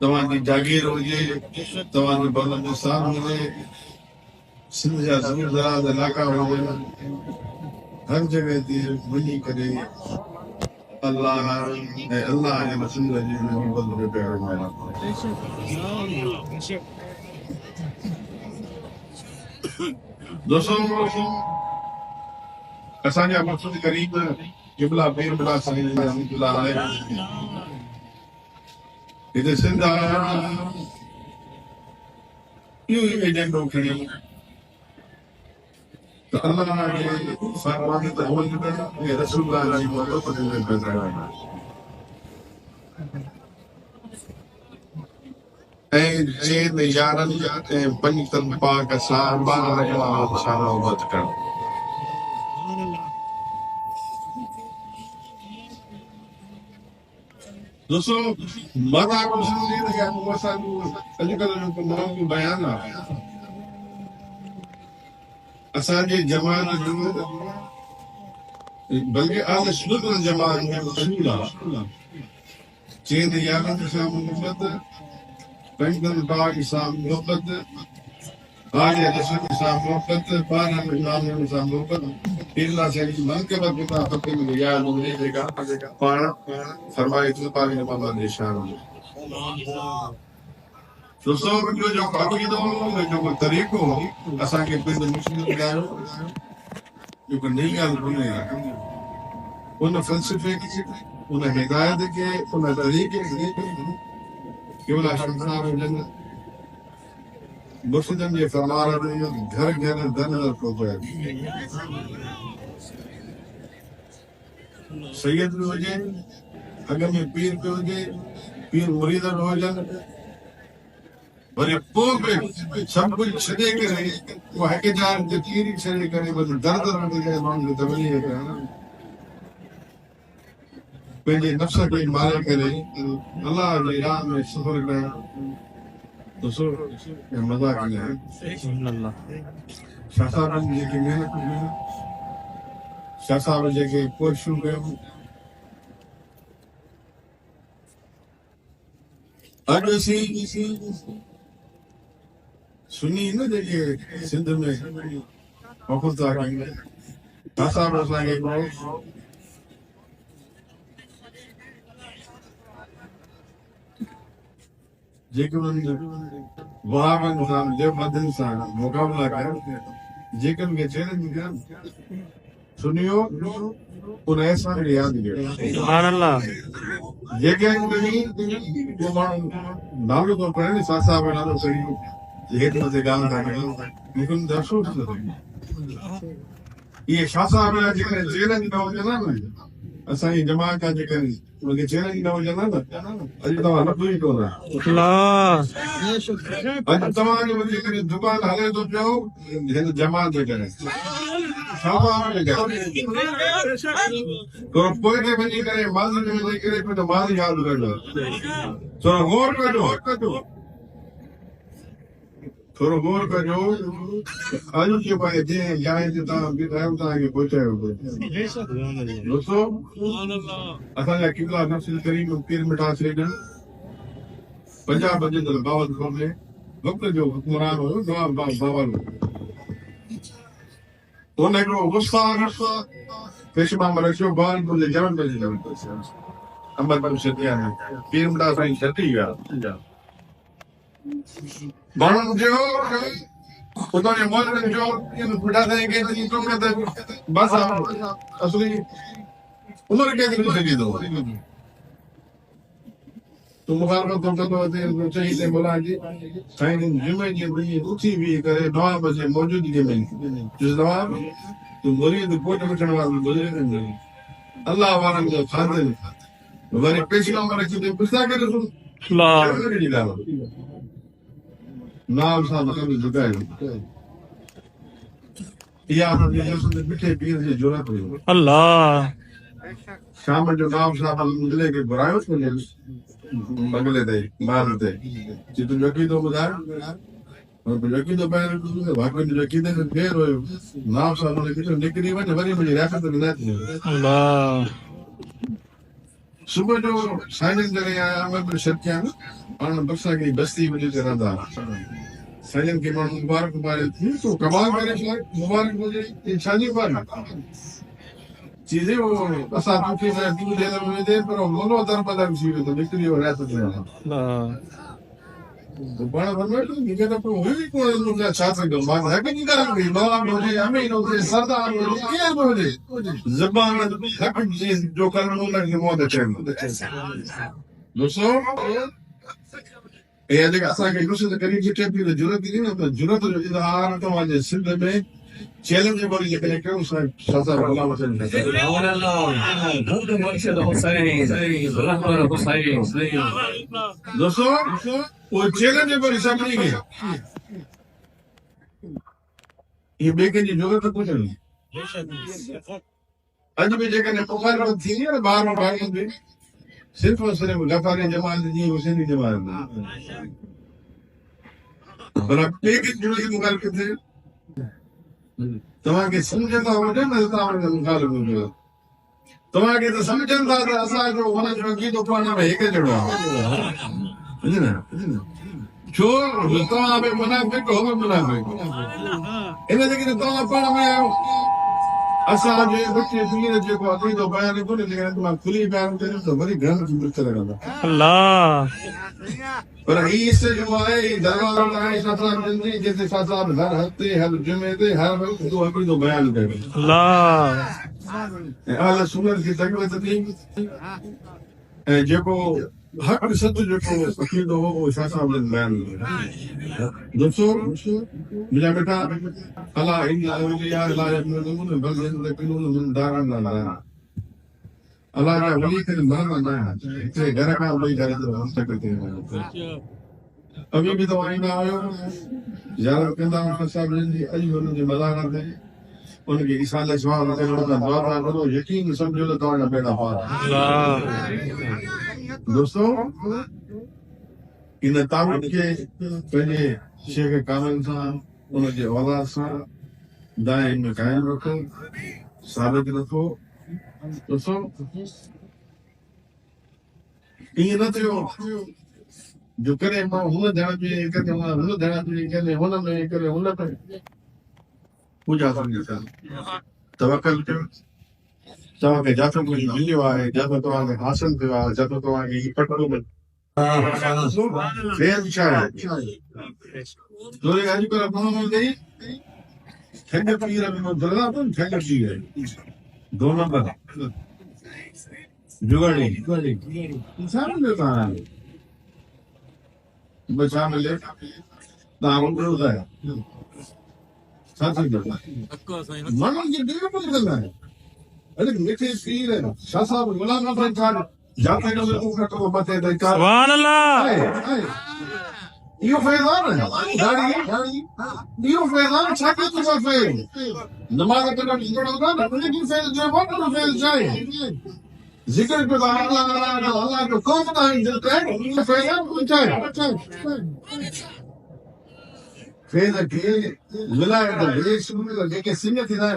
तव्हांजी जागीर हुजे, तव्हांजो बलंदस्तान हुजे, सिंध जा दूर दराज इलाका हुजनि, हर जगह ते वञी करे अल्लाह ऐं अल्लाह जे रसूल जी मोहबत में प्यारो माना। दोस्तों, असांजा मक़सद करीब क़िबला पीर बुला साईं रहमतुल्लाह अलैह हिते सिंध आया, इहो ई एजेंडो खणी त अल्लाह जे फरमान ते अमल करणु ऐं रसूल जी मोहबत में गुज़ारणु ऐं चेन यारनि ऐं पंजतन पाक साहबा सां मोहबत करणु। दोस्तों, मज़ाक मुस्लिम या असांजो अॼुकल्ह जो मौजूदु बयान आहे, असांजे जमात जो बल्कि आल सुन्नत जमात जो उसूल आहे चेन यारनि सां मोहबत, पंजतन पाक सां मोहबत, आले रसूल सां मोहबत, ॿारनि इमामनि सां मोहबत, इल्ला शरीफ मनक़बत बिता खपे में याद हुजे जेका पाण फरमाए थो पाक मोहम्मद निशान। दोस्तों, जो अक़ीदो जो तरीक़ो असांखे पंहिंजे मुस्लिम ॿुधायो, जेको नई ॻाल्हि कोन्हे, उन फ़लसफ़े खे, उन हिदायत खे, उन तरीक़े खे केवल शमसार हुजनि मुर्शिदनि जे फरमान में घर घर दर दर पहुचाए, सैयद बि हुजे, अॻ में पीर बि हुजे, पीर मुरीद बि हुजनि, वरी पोइ बि सभु कुझु छॾे करे उहा हिकजार ते पीर छॾे करे वरी दर दर वठी माण्हुनि खे तवलीह करणु, पंहिंजे नफ़्स खे मारे करे अलाह जी राह में सफ़र करणु। दोस्तों, मज़ाक न आहे। शाह साहबनि जेकी महिनत कयूं, शाह साहब जेके कोशिशूं कयूं, अॼु असीं सुनी न जेके सिंध में वफ़द था कयूं, शाह साहब असांखे जेके उन्हनि वहाबनि सां देवबंदियुनि सां मुक़ाबिला कयो, जेके उनखे चैलेंज कनि, सुनियो उन ऐसा याद कयो। सुभान अल्लाह। जेके वो माण्हू नालो थो पढ़े शाह साहब जो नालो सही हेठि मथे ॻाल्हि था कयूं, मूंखे उन ते अफ़सोस थो थिए। इहे शाह साहब जा जेके चैलेंज न हुजनि न, असांजी जमात जा जेके उनखे चैलेंज न हुजनि न, अॼु तव्हां न पूरी कोन। अॼु तव्हांजो जेकॾहिं दुकान हले थो पियो हिन जमात जे करे, थोरो पोइ ते वञी करे माज़ी में वञी करे पंहिंजो माज़ी यादि कजो, थोरो गौर कजो, थोरो गौर कजो। अॼु के भाई जंहिं जाइ ते तव्हां बीठा आहियो तव्हांखे पहुचायो। दोस्तों, असांजा क़िबला नफ़्स करीम पीर मिठा सैयद पंजाब जे बावलपुर में वक़्त जो हुक्मरान हुयो नवाब बाबर। उन हिकिड़ो गुस्ताख पेशवा रखियो बावलपुर जे जमन में अंबरपुर सिटिया में पीर मिठा साईं छटी विया। माण्हुनि जो उतां जे मौलवियुनि जो मिठा साईं खे बसि असली उमिरि केतिरी थी सघे थो तो मुखालफ़त कंदो चई ते मुला जी साईं जुमे जे ॾींहुं उथी बीह करे नवाब जे मौजूदगी में चयुसि नवाब तूं मुरीद कोट वठण वारो बुज़ुर्ग अल्लाह वारनि जो खादिम वरी पेशवा रखी ते गुस्सा करे नाम सां कभी झुकायो। इहा मिठे पीर जी ज़रूरत हुई। अल्लाह शाम जो नाम साहब मिले के घुरायो बंगले ते महल ते जी तुंहिंजो अक़ीदो ॿुधायो, तुंहिंजो अक़ीदो पहिरियों वाक़ई तुंहिंजो अक़ीदे में फेर हुयो। नाम साहब निकिरी वञे वरी मुंहिंजी रियासत में न थी। सुबह जो साइलेंस जगह आया मैं शर्त किया ना और बक्सा की बस्ती मुझे जरा था साइलेंस के बाद मुबारक मुबारक थी तो कमाल मेरे शायद मुबारक मुझे शादी पर चीजें वो असा की मैं तू दे मुझे पर मनो दर बदल सी तो निकली हो रहा था तो बड़ा बनवा तो निके तो हुई को मुझे छात्र को मां है कि नहीं करेंगे नौला मुझे हमें नो से सरदार मुझे क्या मुझे जबान हक चीज जो करने को लगे मौत है दोस्तों ये देखा असा के दूसरे से करीब से भी जरूरत नहीं ना तो जरूरत जो इधर तो आज सिंध में चैलेंज बड़ी लेकिन क्यों सजा बोला मतलब दोस्तों वो चैलेंज बड़ी सब नहीं गया ये बेके जी जरूरत कुछ नहीं आज भी जगह ने पुकार में थी ना बाहर में बाहर में सिर्फ और सिर्फ गफार जमात जी हुसैन जमात पर अब बेके जरूरत मुकाल कितने तव्हांखे सम्झंदा हुजे न तव्हांखे मुखालिफ़ हुजे तव्हांखे त सम्झंदा त असांजो हुनजो अक़ीदो पाण में हिकु जहिड़ो आहे छो तव्हां बि मुनाफ़िक़ हो बि मुनाफ़िक़ इन जे करे तव्हां पाण में आहियो असांजे बचे पीर जेको अक़ीदो बयानु कोन्हे लेकिन मां खुली बयानु करियुमि त वरी घणनि खे बुत लॻंदा अल्लाह पर ही इससे जो है दरबार में है सासाब जिंदगी जैसे सासाब हर हफ्ते हर जुमे ते हर वक्त तो अभी तो बयान कर अल्लाह अल्लाह सुनत की तकलीफ थी जेको हक सच जेको अकीदो हो वो सासाब ने बयान दोस्तों मुझे बेटा अल्लाह इन औलिया अल्लाह यमनुन बल यमनुन मन दारन ना अल्लाह का वली के मरना ना इतने घर का वही करे तो हम सकते हैं अभी भी तो आईना आयो यार कहता हूं साहब जी अजी उनके मज़ार थे उनके ईसाल सवाल करे उनका दुआ करो यकीन समझो तो तुम्हारा बेड़ा पार दोस्तों इन ताबूत के पहले शेख कामिल साहब उनके औलाद साहब दायम में कायम रखो साबित रखो दोस्तों ये न थियो जो करे मां हुन ध्यान पे करे मां हुन ध्यान पे करे हुन में करे हुन पे पूजा समझ था तवक्कल कयो तव्हांखे जातो कुछ मिलियो आहे जातो तव्हांखे हासिल थियो आहे जातो तव्हांखे ही पटो में फेर छा आहे तोरे अॼुकल्ह माण्हू में ॾेई ठंड पीर में दरगाह पर ठंड पी गई दो नंबर जुगाड़ी इंसान देता है बचा मिले ताऊ होता है साथ ही देता है मन के दिल में निकलना है अरे मीठे पीर है शासा गुलाम अफजल खान जाते हैं लोग का तो बते देता सुभान अल्लाह यो फैजान है गाड़ी यो फैजान छाके तो फैल नमाज पे का जोड़ होगा ना लेकिन फैल जो वो तो फैल जाए जिक्र पे अल्लाह को कौन का इज्जत है फैजान पहुंचाए फैज के विलायत है सुन लगे के सिंह थी ना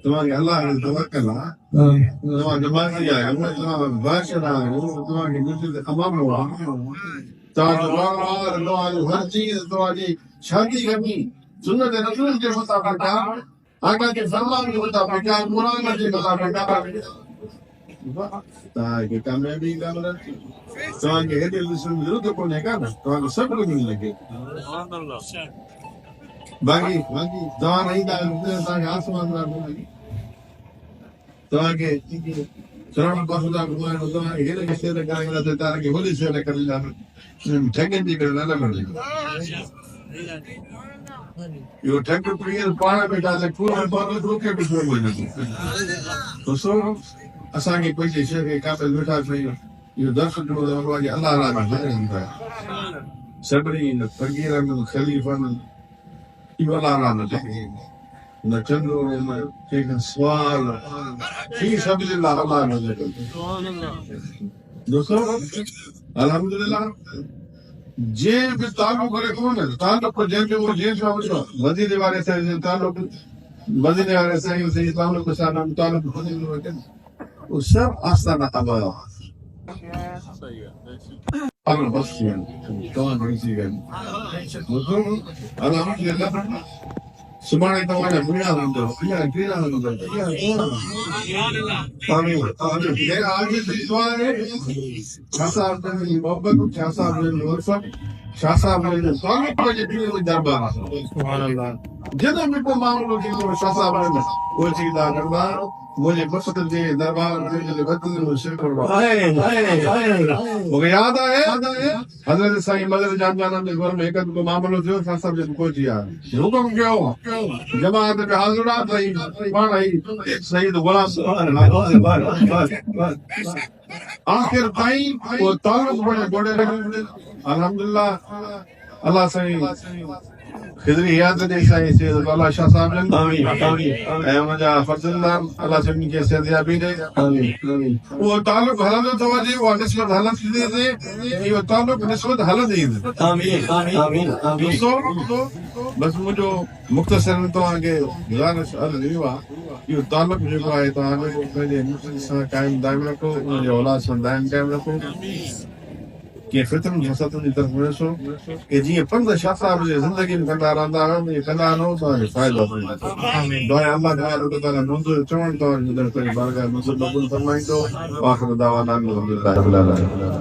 तुम्हारे अल्लाह ने तवक्कल है तुम्हारे नमाज आया तुम्हारे बादशाह है तुम्हारे मुझे अमाम हुआ ताजो हर चीज तुम्हारी शादी करनी सुन्नत रसूल के मुताबिक आका के फरमान के मुताबिक कुरान के मुताबिक ताकि कामयाबी का मतलब ताकि हेडे लिसन विरुद्ध को नहीं करना ताकि सब लोग नहीं लगे बाकी दवा नहीं ताकि आसमान ना बोलेगी ताकि चरण पहुंचा गुमान होता है हेडे से लगाएगा तो ताकि होली से लेकर जाना ठगन जी करना ना पड़ेगा यो ठग प्रिय पाण बेटा से पूरा बात रोके भी हो जाती तो सो असांखे पंहिंजे शइ खे क़ाबिल वेठा कयूं इहो दर्शन जो आहे अलाह ताला हलंदा सभिनी फ़क़ीरनि ख़लीफ़नि इहो अलाह ताला न चंदो न कंहिंखां सुवाल ही सबिलिल्लाह अलाह न दोस्तों अल्हम्दुलिल्लाह जे बि तालुक करे कोन तालुक जंहिंजो वो जंहिंसां वठो मदीने वारे सां तालुक मदीने वारे सां तालुक सां तालुक वो सब आस्ताना आबाद अगर बस कौन नहीं अल्हम्दुलिल्लाह सुभाणे तव्हांजा बुनियाद हूंदो इहा कहिड़ा हूंदो आमीन आमीन ये आज की दुआ है शाह साहब ने मोहब्बत शाह साहब ने उल्फत शाह साहब ने स्वागत के दिल में दरबार सुभान अल्लाह जॾहिं बि को मामलो थींदो शाह साहब ने वो चीज़ करदा मुझे मक़सद जे दरबार जे वतन में शिरकत मूंखे यादि आहे हज़रत साईं मदर जान जे घर में हिकु को मामलो थियो शाह साहब जो पहुची आया हुकुम कयो जमात में हाज़िरा थई पाण आई सईद गुलाम आखिर ताईं वो ताल्लुक़ बड़े अल्हम्दुलिल्लाह अल्लाह साईं खिदरी याद दे साईं से अल्लाह शाह साहब ने आमीन आमीन ऐ मुंहिंजा फर्ज़ंदान अल्लाह सभिनी खे सिहतयाबी ॾे आमीन आमीन उहो ताल्लुक़ हलंदो अथव जी उहा निस्बत हलंदी इहो ताल्लुक़ निस्बत हलंदी आमीन आमीन आमीन बस मुंहिंजो मुख़्तसर तव्हांखे गुज़ारिश अर्ज़ु इहो आहे इहो ताल्लुक़ जेको आहे तव्हांजो पंहिंजे मुस्लिम सां क़ाइमु दाइमु रखो उनजे औलाद सां दाइमु क़ाइमु रखो कि फितरन की हसरतुन की तरफ वञो कि जीअं पंध शाह साहब जी ज़िंदगी में कंदा रहंदा आहिनि इहे कंदा न तव्हांखे फ़ाइदो आमीन दुआ अल्लाह ताला मंज़ूर चवण तव्हांजी बारगाह मंज़ूर क़बूल फरमाईंदो आख़िर दावाना अल्हम्दुलिल्लाह रब्बिल आलमीन